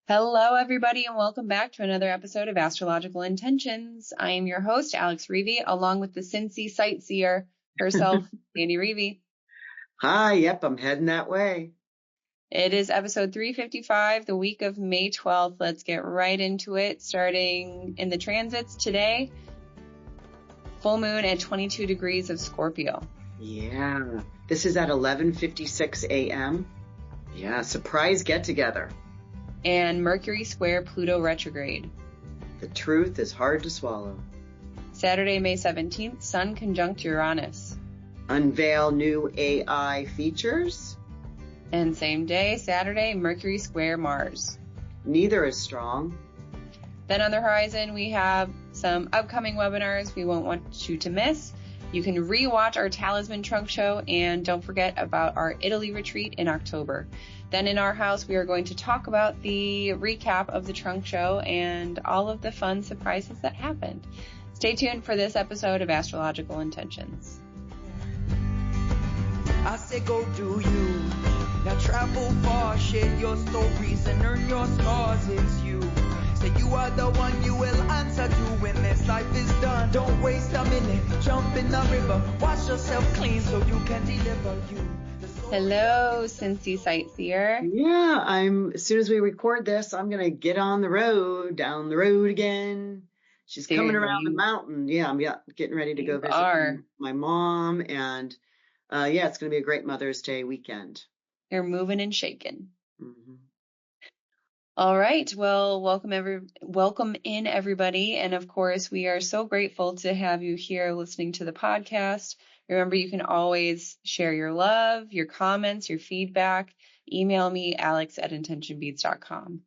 Hello, everybody, and welcome back to another episode of Astrological Intentions. I am your host, Alex Reevy, along with the Cincy sightseer herself, Sandy Reevy. Hi, yep, I'm heading that way. It is episode 355, the week of May 12th. Let's get right into it, starting in the transits today. Full moon at 22 degrees of Scorpio. Yeah, this is at 11:56 a.m. Yeah, surprise get-together. And Mercury square Pluto retrograde. The truth is hard to swallow. Saturday, May 17th, Sun conjunct Uranus. Unveil New AI Features. And same day, Saturday, Mercury square Mars. Neither is strong. Then on the horizon, we have some upcoming webinars we won't want you to miss. You can rewatch our Talisman trunk show, and don't forget about our Italy retreat in October. Then in our house, we are going to talk about the recap of the trunk show and all of the fun surprises that happened. Stay tuned for this episode of Astrological Intentions. I say go do you. Now travel far, share your stories and earn your stars. It's you. Say you are the one you will answer to when this life is done. Don't waste a minute, jump in the river, wash yourself clean so you can deliver you. Hello, Cincy sightseer. Yeah, as soon as we record this, I'm gonna get on the road, down the road again. She's coming around the mountain. Yeah, I'm getting ready to go visit my mom, and it's gonna be a great Mother's Day weekend. You're moving and shaking. Mm-hmm. All right. Well, welcome in, everybody. And of course, we are so grateful to have you here listening to the podcast. Remember, you can always share your love, your comments, your feedback. Email me, alex@intentionbeats.com.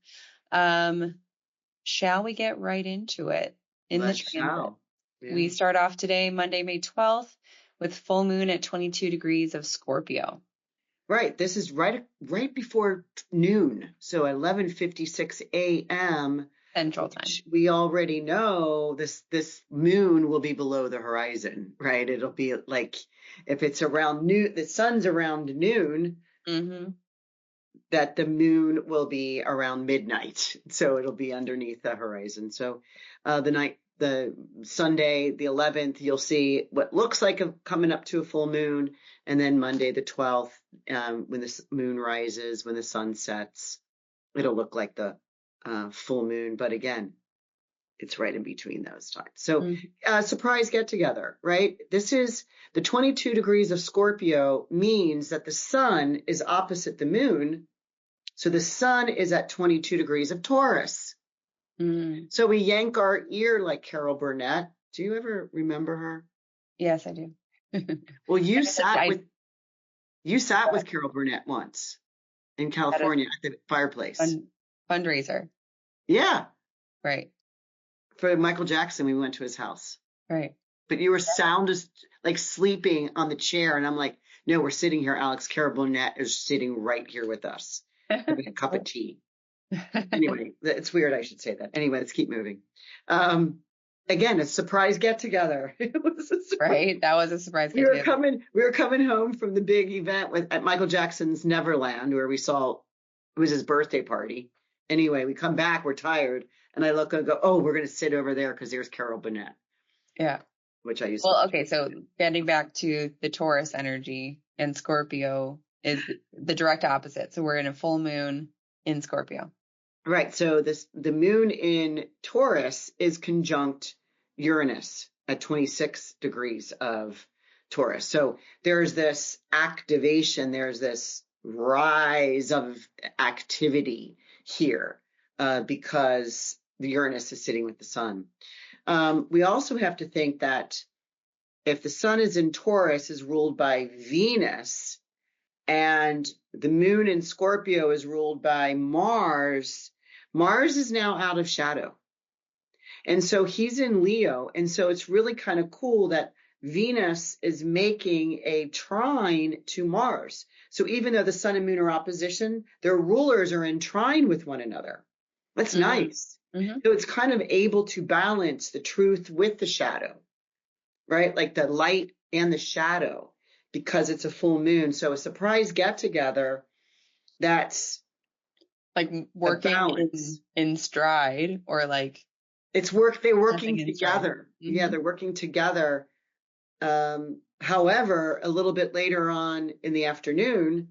Shall we get right into it? We start off today, Monday, May 12th, with full moon at 22 degrees of Scorpio. Right. This is right before noon. So at 11:56 a.m. Central Time. We already know this moon will be below the horizon, right? It'll be like if it's around noon, the sun's around noon, that the moon will be around midnight. So it'll be underneath the horizon. So the Sunday, the 11th, you'll see what looks like coming up to a full moon. And then Monday, the 12th, when the moon rises, when the sun sets, it'll look like the full moon. But again, it's right in between those times. So surprise get together, right? This is the 22 degrees of Scorpio means that the sun is opposite the moon. So the sun is at 22 degrees of Taurus. So we yank our ear like Carol Burnett. Do you ever remember her? Yes, I do. Well, you sat with Carol Burnett once in California at the fireplace. Fundraiser. Yeah. Right. For Michael Jackson, we went to his house. Right. But you were sound as like sleeping on the chair. And I'm like, no, we're sitting here, Alex. Carol Burnett is sitting right here with us, having a cup of tea. Anyway, it's weird I should say that. Anyway, let's keep moving. Again, a surprise get together. It was a surprise. Right, that was a surprise. We were coming home from the big event at Michael Jackson's Neverland, where we saw it was his birthday party. Anyway, we come back, we're tired, and I look and go, oh, we're gonna sit over there because there's Carol Burnett. Yeah, which I used. Well, okay, so getting back to the Taurus energy, and Scorpio is the direct opposite. So we're in a full moon in Scorpio. Right. So the moon in Taurus is conjunct Uranus at 26 degrees of Taurus. So there's this activation, there's this rise of activity here because the Uranus is sitting with the sun. We also have to think that if the sun is in Taurus, is ruled by Venus, and the moon in Scorpio is ruled by Mars, Mars is now out of shadow. And so he's in Leo. And so it's really kind of cool that Venus is making a trine to Mars. So even though the sun and moon are opposition, their rulers are in trine with one another. That's nice. So it's kind of able to balance the truth with the shadow, right? Like the light and the shadow, because it's a full moon. So a surprise get together that's like working balance. in stride, or like They're working nothing in stride. together. Yeah, they're working together. However, a little bit later on in the afternoon,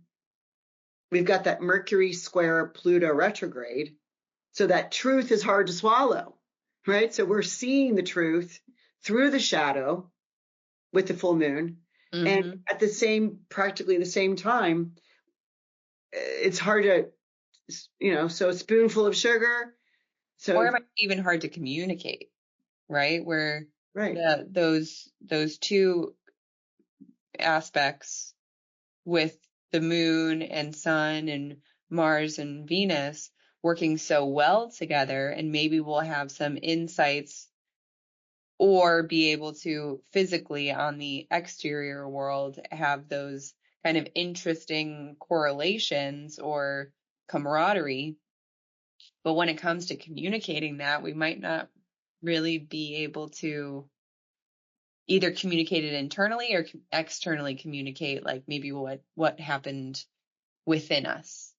we've got that Mercury square Pluto retrograde. So that truth is hard to swallow, right? So we're seeing the truth through the shadow with the full moon. And at practically the same time, it's hard to, so a spoonful of sugar. So, or it might be even hard to communicate, right? Where right. those two aspects with the moon and sun and Mars and Venus working so well together, and maybe we'll have some insights or be able to physically on the exterior world have those kind of interesting correlations or camaraderie. But when it comes to communicating that, we might not really be able to either communicate it internally or externally communicate, like maybe what happened within us.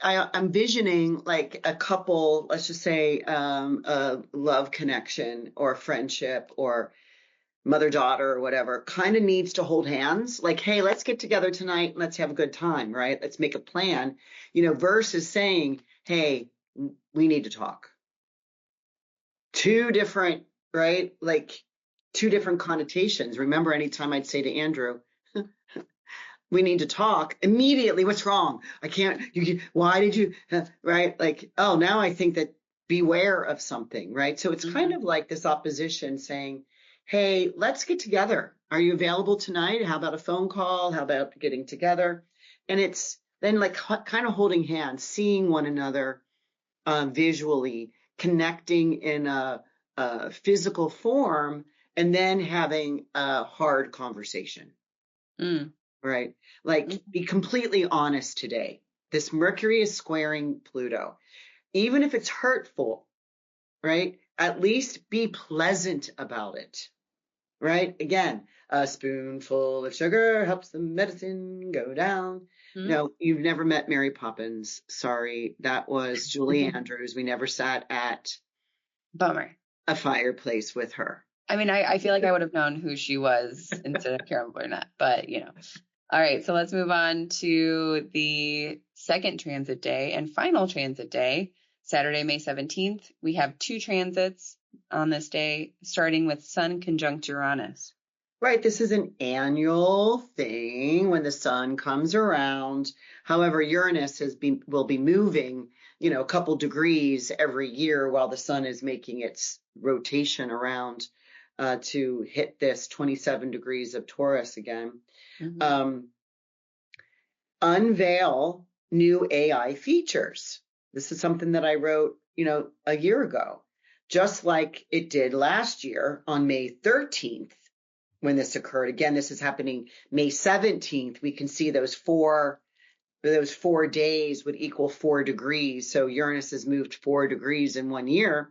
I'm envisioning like a couple, let's just say a love connection or a friendship or mother-daughter or whatever, kind of needs to hold hands. Like, hey, let's get together tonight and let's have a good time, right? Let's make a plan, versus saying, hey, we need to talk. Two different, right? Like two different connotations. Remember, anytime I'd say to Andrew, we need to talk, immediately, what's wrong? I can't, why did you, right? Like, oh, now I think that beware of something, right? So it's kind of like this opposition saying, hey, let's get together. Are you available tonight? How about a phone call? How about getting together? And it's then like kind of holding hands, seeing one another visually, connecting in a physical form, and then having a hard conversation. Right? Like, be completely honest today. This Mercury is squaring Pluto. Even if it's hurtful, right? At least be pleasant about it, right? Again, a spoonful of sugar helps the medicine go down. No, you've never met Mary Poppins. Sorry, that was Julie Andrews. We never sat at Bummer. a fireplace with her. I mean, I feel like I would have known who she was instead of Carol Burnett, but All right, so let's move on to the second transit day and final transit day, Saturday, May 17th. We have two transits on this day, starting with Sun conjunct Uranus. Right, this is an annual thing when the sun comes around. However, Uranus will be moving, a couple degrees every year while the sun is making its rotation around to hit this 27 degrees of Taurus again. Unveil New AI Features. This is something that I wrote, a year ago, just like it did last year on May 13th when this occurred. Again, this is happening May 17th. We can see those four days would equal 4 degrees. So Uranus has moved 4 degrees in 1 year.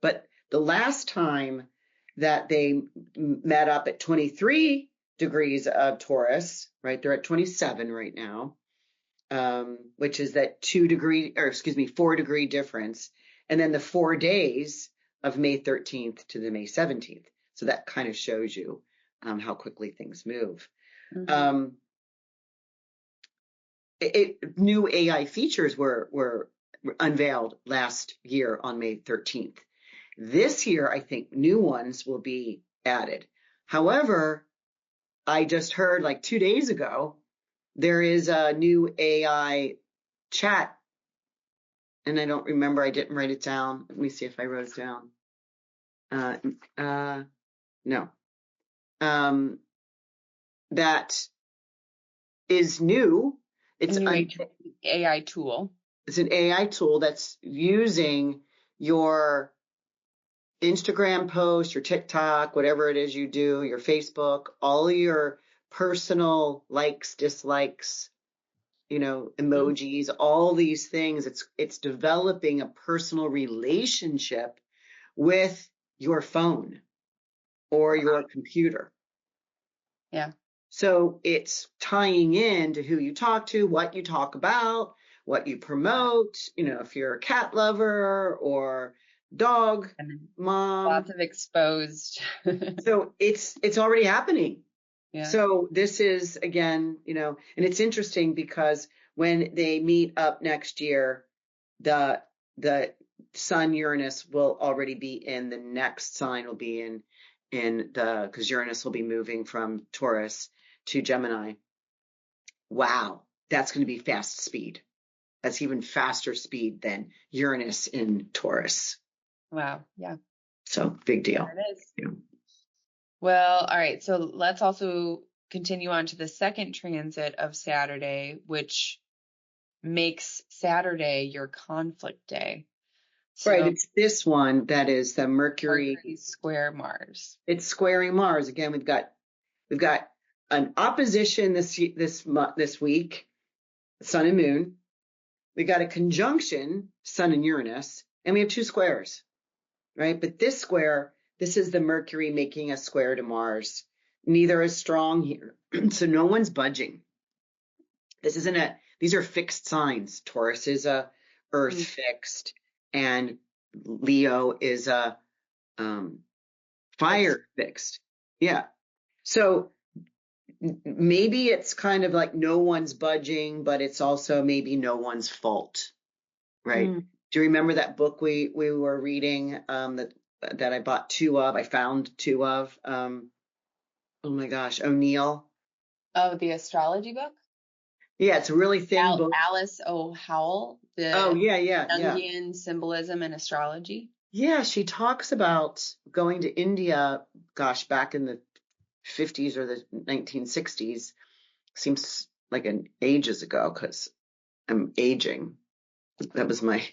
But the last time that they met up at 23 degrees of Taurus, right? They're at 27 right now, which is that 4 degree difference. And then the 4 days of May 13th to the May 17th. So that kind of shows you how quickly things move. New AI features were unveiled last year on May 13th. This year, I think new ones will be added. However, I just heard like 2 days ago, there is a new AI chat. And I don't remember, I didn't write it down. Let me see if I wrote it down. No. That is new. It's an AI tool. It's an AI tool that's using your Instagram post, your TikTok, whatever it is you do, your Facebook, all your personal likes, dislikes, emojis, all these things. It's developing a personal relationship with your phone or your computer. Yeah. So it's tying in to who you talk to, what you talk about, what you promote, if you're a cat lover or dog And mom. lots of exposed. So it's already happening. Yeah. So this is, again, and it's interesting because when they meet up next year, the Sun Uranus will already be in the next sign, will be in because Uranus will be moving from Taurus to Gemini. Wow, that's going to be fast speed. That's even faster speed than Uranus in Taurus. Wow. Yeah. So big deal. There it is. Yeah. Well, all right. So let's also continue on to the second transit of Saturday, which makes Saturday your conflict day. So Right. It's this one that is the Mercury square Mars. It's squaring Mars. Again, we've got an opposition this week, Sun and Moon. We got a conjunction, Sun and Uranus, and we have two squares, right? But this square, this is the Mercury making a square to Mars. Neither is strong here, so no one's budging. These are fixed signs. Taurus is a Earth fixed, and Leo is a fire fixed. Yeah. So maybe it's kind of like no one's budging, but it's also maybe no one's fault, right? Do you remember that book we were reading that I bought two of? I found two of. Oh my gosh, O'Neill. Oh, the astrology book? Yeah, it's a really thin book. Alice O. Howell. Yeah. Jungian symbolism and astrology. Yeah, she talks about going to India, gosh, back in the 50s or the 1960s. Seems like an ages ago because I'm aging. That was my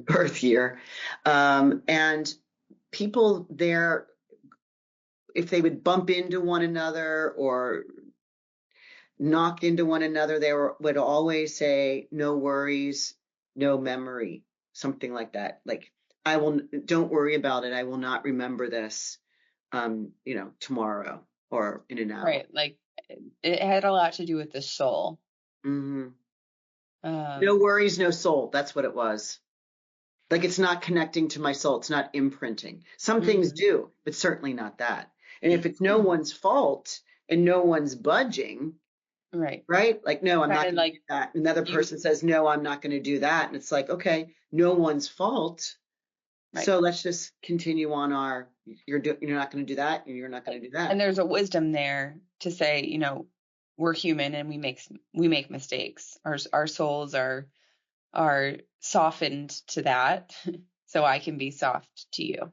birth year. And people there, if they would bump into one another or knock into one another, they would always say, "No worries, no memory," something like that. Like, don't worry about it. I will not remember this, tomorrow or in an hour. Right. Like it had a lot to do with the soul. Mm-hmm. No worries, no soul. That's what it was. Like, it's not connecting to my soul. It's not imprinting. Some things do, but certainly not that. And if it's no one's fault and no one's budging, right? Like, no, I'm not going to do that. Another person says, no, I'm not going to do that. And it's like, okay, no one's fault. Right. So let's just continue on you're not going to do that, and you're not going to do that. And there's a wisdom there to say, we're human and we make mistakes. Our souls are softened to that, so I can be soft to you.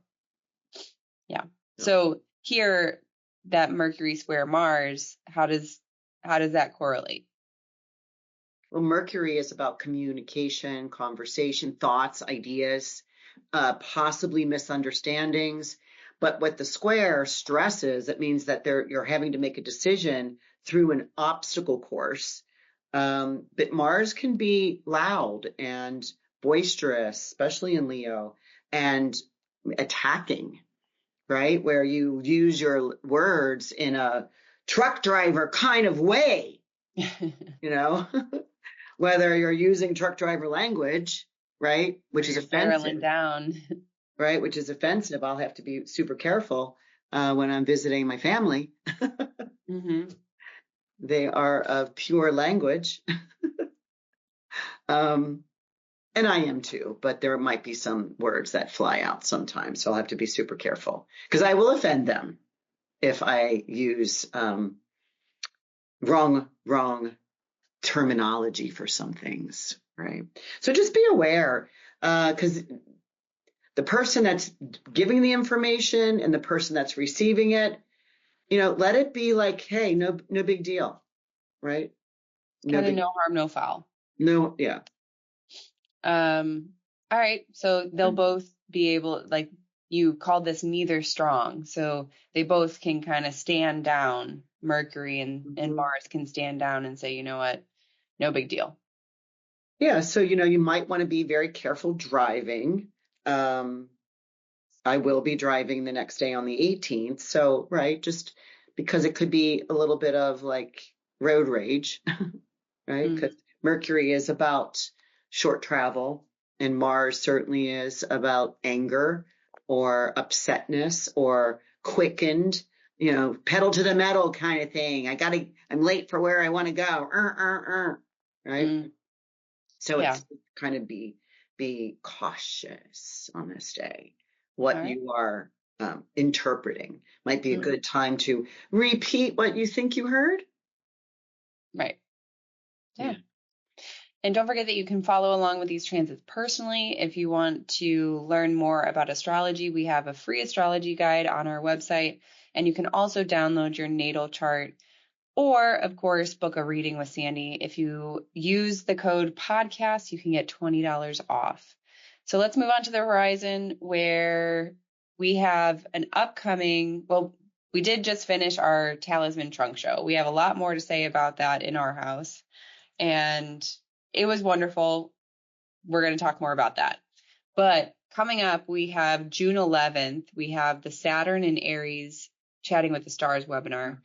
Yeah. So here, that Mercury square Mars, how does that correlate? Well, Mercury is about communication, conversation, thoughts, ideas, possibly misunderstandings. But what the square stresses, it means that you're having to make a decision through an obstacle course. But Mars can be loud and boisterous, especially in Leo, and attacking, right? Where you use your words in a truck driver kind of way, whether you're using truck driver language, right? Which is offensive. Down. Right, which is offensive. I'll have to be super careful when I'm visiting my family. They are of pure language. And I am too, but there might be some words that fly out sometimes. So I'll have to be super careful because I will offend them if I use wrong terminology for some things, right? So just be aware because the person that's giving the information and the person that's receiving it, let it be like, hey, no big deal, right? No harm, no foul. No, yeah. All right. So they'll both be able, like you called this neither strong. So they both can kind of stand down. Mercury and Mars can stand down and say, you know what? No big deal. Yeah. So, you might want to be very careful driving. I will be driving the next day on the 18th. So, right, just because it could be a little bit of like road rage, right? Because Mercury is about short travel, and Mars certainly is about anger or upsetness or quickened, pedal to the metal kind of thing. I'm late for where I want to go. Right? Mm. So Yeah. it's kind of be cautious on this day. What All right. you are interpreting might be a good time to repeat what you think you heard. Right. Yeah. And don't forget that you can follow along with these transits personally. If you want to learn more about astrology, we have a free astrology guide on our website, and you can also download your natal chart or, of course, book a reading with Sandy. If you use the code podcast, you can get $20 off. So let's move on to the horizon, where we have an upcoming, well, we did just finish our Talisman trunk show. We have a lot more to say about that in our house, and it was wonderful. We're going to talk more about that. But coming up, we have June 11th, we have the Saturn and Aries Chatting with the Stars webinar.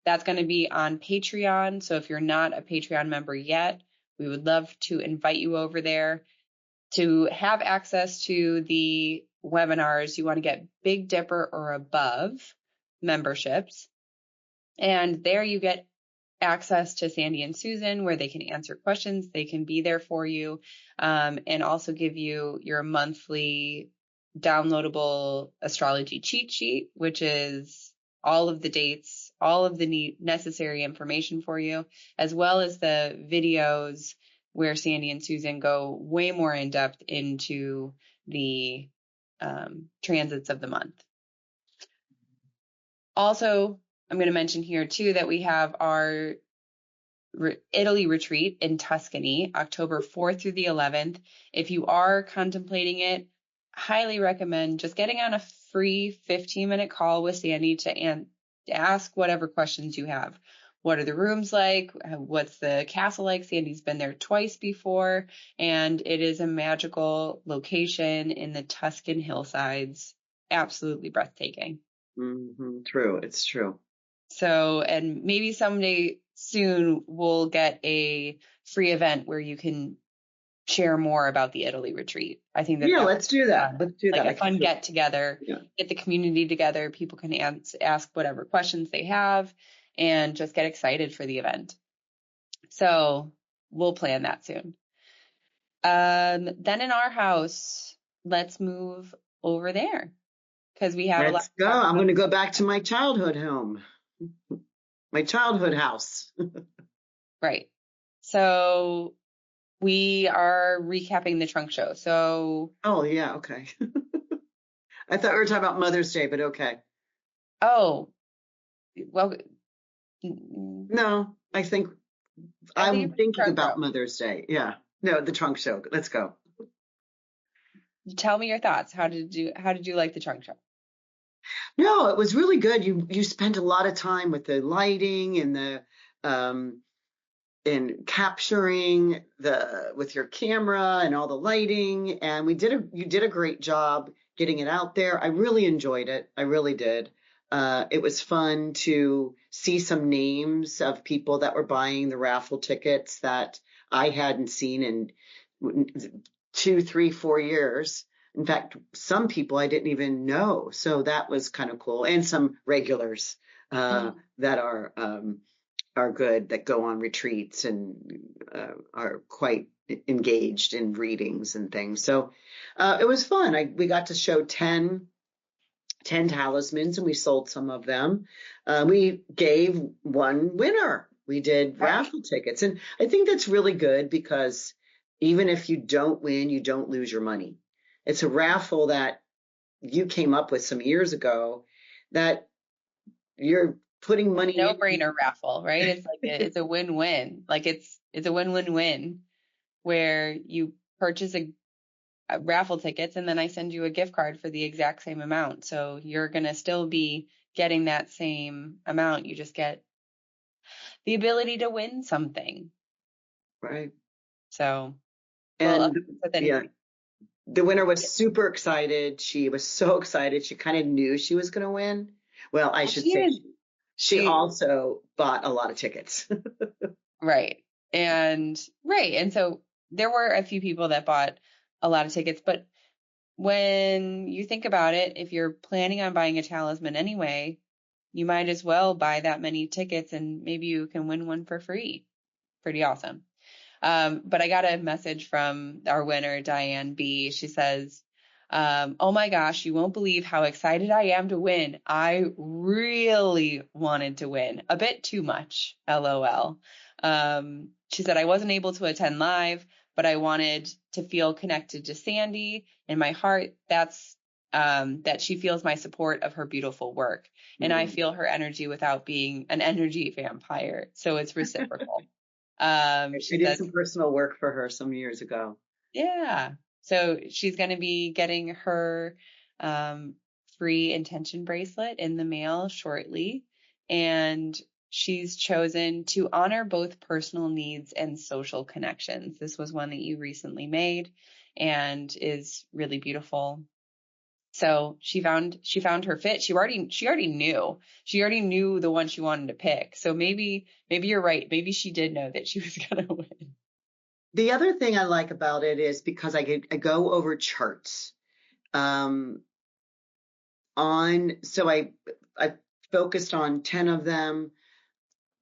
That's going to be on Patreon. So if you're not a Patreon member yet, we would love to invite you over there to have access to the webinars. You want to get Big Dipper or above memberships. And there you get access to Sandy and Susan, where they can answer questions. They can be there for you, and also give you your monthly downloadable astrology cheat sheet, which is all of the dates, all of the necessary information for you, as well as the videos where Sandy and Susan go way more in depth into the transits of the month. Also, I'm going to mention here too that we have our Italy retreat in Tuscany, October 4th through the 11th. If you are contemplating it, highly recommend just getting on a free 15-minute call with Sandy to ask whatever questions you have. What are the rooms like? What's the castle like? Sandy's been there twice before, and it is a magical location in the Tuscan hillsides. Absolutely breathtaking. Mm-hmm. True. It's true. So, and maybe someday soon we'll get a free event where you can share more about the Italy retreat. I think that let's do that. Let's do like that. a fun get together, get the community together. People can ask whatever questions they have and just get excited for the event. So we'll plan that soon. Then in our house, let's move over there because we have Let's go. I'm going to go back to my childhood home, my childhood house. Right. So we are recapping the trunk show. So. Oh, yeah. Okay. I thought we were talking about Mother's Day, but okay. Oh, well. No, I think I'm thinking about Mother's Day. Yeah. No, the trunk show. Let's go. Tell me your thoughts. How did you like the trunk show? No, it was really good. You spent a lot of time with the lighting and the in capturing with your camera and all the lighting, and you did a great job getting it out there. I really enjoyed it. I really did. It was fun to see some names of people that were buying the raffle tickets that I hadn't seen in 2, 3, 4 years. In fact, some people I didn't even know. So that was kind of cool. And some regulars that are good, that go on retreats and are quite engaged in readings and things. So it was fun. We got to show 10 talismans, and we sold some of them. We gave one winner. We did raffle tickets. And I think that's really good because even if you don't win, you don't lose your money. It's a raffle that you came up with some years ago that you're putting money in. No-brainer raffle, right? It's like it's a win-win. Like it's a win-win-win where you purchase a raffle tickets and then I send you a gift card for the exact same amount. So you're going to still be getting that same amount. You just get the ability to win something. Right. So, and the winner was super excited. She was so excited. She kind of knew she was going to win. Well, I should say she also bought a lot of tickets. Right. And right. And so there were a few people that bought a lot of tickets, but when you think about it, if you're planning on buying a talisman anyway, you might as well buy that many tickets and maybe you can win one for free. Pretty awesome. But I got a message from our winner, Diane B. She says, oh my gosh, you won't believe how excited I am to win. I really wanted to win. A bit too much, LOL. She said, I wasn't able to attend live, but I wanted to feel connected to Sandy in my heart. That's that she feels my support of her beautiful work. And I feel her energy without being an energy vampire. So it's reciprocal. I She did says, some personal work for her some years ago. yeah. So she's going to be getting her free intention bracelet in the mail shortly. And she's chosen to honor both personal needs and social connections. This was one that you recently made and is really beautiful. So she found her fit. She already knew the one she wanted to pick. So maybe you're right. Maybe she did know that she was going to win. The other thing I like about it is because I go over charts. I focused on 10 of them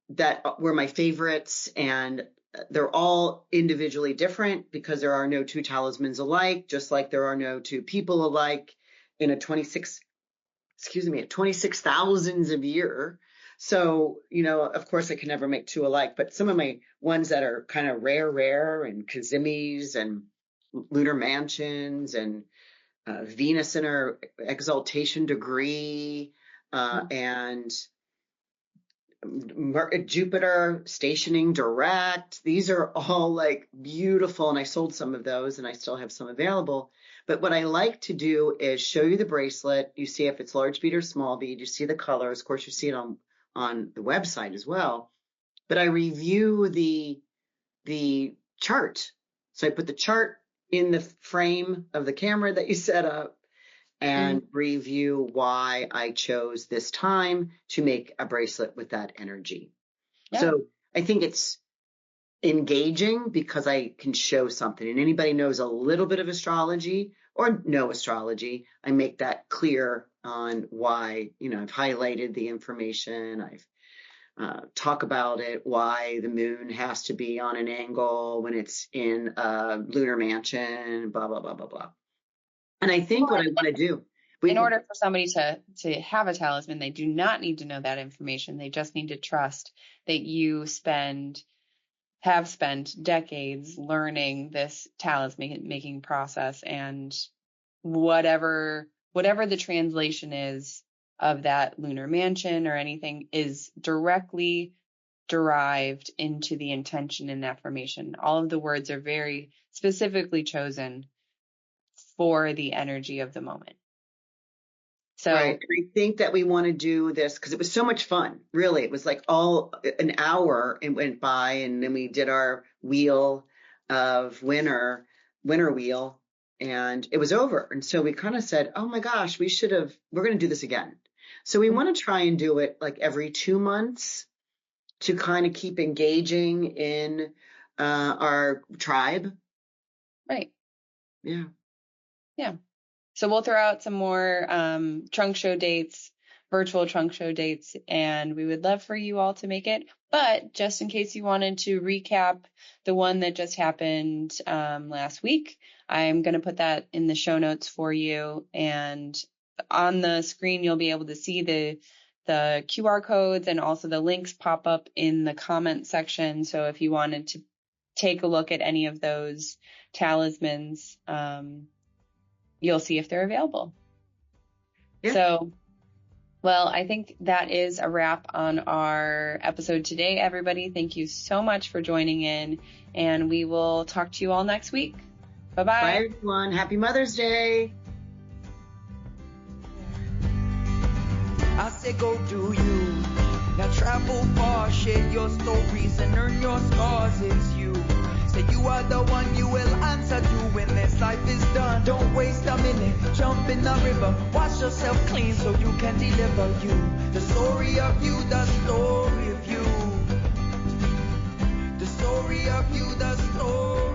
that were my favorites, and they're all individually different because there are no two talismans alike, just like there are no two people alike in a 26,000s of year. So, of course I can never make two alike, but some of my ones that are kind of rare and Kazimis and lunar mansions and Venus in her exaltation degree, and Jupiter stationing direct. These are all like beautiful, and I sold some of those and I still have some available. But what I like to do is show you the bracelet. You see if it's large bead or small bead. You see the colors. Of course, you see it on the website as well. But I review the chart. So I put the chart in the frame of the camera that you set up and review why I chose this time to make a bracelet with that energy. Yeah. So I think it's engaging because I can show something, and anybody knows a little bit of astrology or no astrology, I make that clear on why, I've highlighted the information. I've talk about it, why the moon has to be on an angle when it's in a lunar mansion, blah, blah, blah, blah, blah. And I think what I want to do, in order for somebody to have a talisman, they do not need to know that information. They just need to trust that you have spent decades learning this talisman making process, and whatever the translation is of that lunar mansion or anything is directly derived into the intention and affirmation. All of the words are very specifically chosen for the energy of the moment. So right. I think that we want to do this because it was so much fun. Really, it was like all an hour and went by, and then we did our wheel of winter wheel, and it was over. And so we kind of said, oh my gosh, we're going to do this again. So we want to try and do it like every 2 months to kind of keep engaging in our tribe. Right. Yeah. Yeah. So we'll throw out some more trunk show dates, virtual trunk show dates, and we would love for you all to make it. But just in case you wanted to recap the one that just happened last week, I'm going to put that in the show notes for you. And on the screen, you'll be able to see the QR codes, and also the links pop up in the comment section. So if you wanted to take a look at any of those talismans, you'll see if they're available. Yeah. So, well, I think that is a wrap on our episode today, everybody. Thank you so much for joining in, and we will talk to you all next week. Bye-bye. Bye, everyone. Happy Mother's Day. I say go do you. Now travel far, share your stories and earn your scars. It's you. Say you are the one you will answer to when this life is done. Don't waste a minute, jump in the river. Wash yourself clean so you can deliver you. The story of you, the story of you. The story story of you, the story.